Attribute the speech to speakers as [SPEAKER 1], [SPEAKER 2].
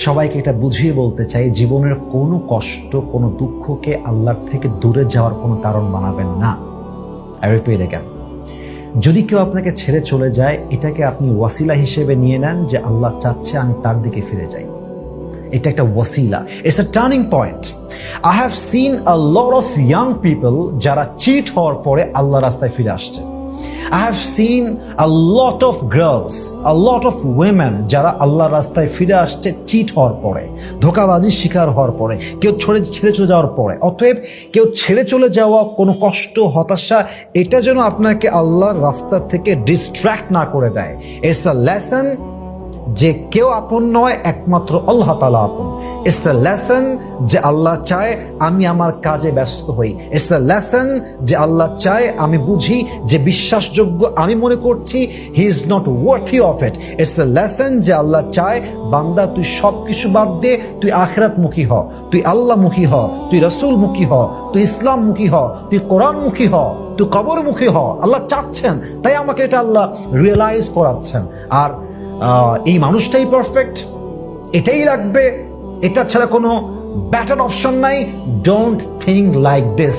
[SPEAKER 1] সবাইকে এটা বুঝিয়ে বলতে চাই, জীবনের কোনো কষ্ট, কোনো দুঃখকে আল্লাহর থেকে দূরে যাওয়ার কোনো কারণ বানাবেন না। আই রিপিট अगेन, যদি কেউ আপনাকে ছেড়ে চলে যায়, এটাকে আপনি ওয়াসিলা হিসেবে নিয়ে নেন যে আল্লাহ চাচ্ছে আমি তার দিকে ফিরে যাই। এটা একটা ওয়াসিলা, it's a turning point. I have seen a lot of young people যারা চিট হওয়ার পরে আল্লাহর রাস্তায় ফিরে আসছে। I have seen a lot of girls, a lot of women যারা আল্লাহর রাস্তায় ফিরে আসছে চিট হওয়ার পরে, ধোঁকাবাজির শিকার হওয়ার পরে, কেউ ছেড়ে চলে যাওয়ার পরে। অতএব কেউ ছেড়ে চলে যাওয়া, কোনো কষ্ট, হতাশা, এটা যেন আপনাকে আল্লাহর রাস্তা থেকে ডিস্ট্র্যাক্ট না করে দেয়। ইটস আ লেসন যে কেউ আপন নয়, একমাত্র আল্লাহ তাআলা আপন। ইটস আ লেসন যে আল্লাহ চায় আমি আমার কাজে ব্যস্ত হই। ইটস আ লেসন যে আল্লাহ চায় আমি বুঝি যে বিশ্বাসযোগ্য আমি মনে করছি he is not worthy of it. It's a lesson যে আল্লাহ চায় বান্দা তুই সব কিছু বাদ দে, তুই আখিরাতমুখী হ, তুই আল্লাহমুখী হ, তুই রাসূলমুখী হ, তুই ইসলামমুখী হ, তুই কোরআনমুখী হ, তুই কবরমুখী হ। আল্লাহ চাচ্ছেন, তাই আমাকে এটা আল্লাহ রিয়েলাইজ করাচ্ছেন। আর এই মানুষটাই পারফেক্ট, এটাই লাগবে, এটা ছাড়া কোনো বেটার অপশন নাই। Don't think like this.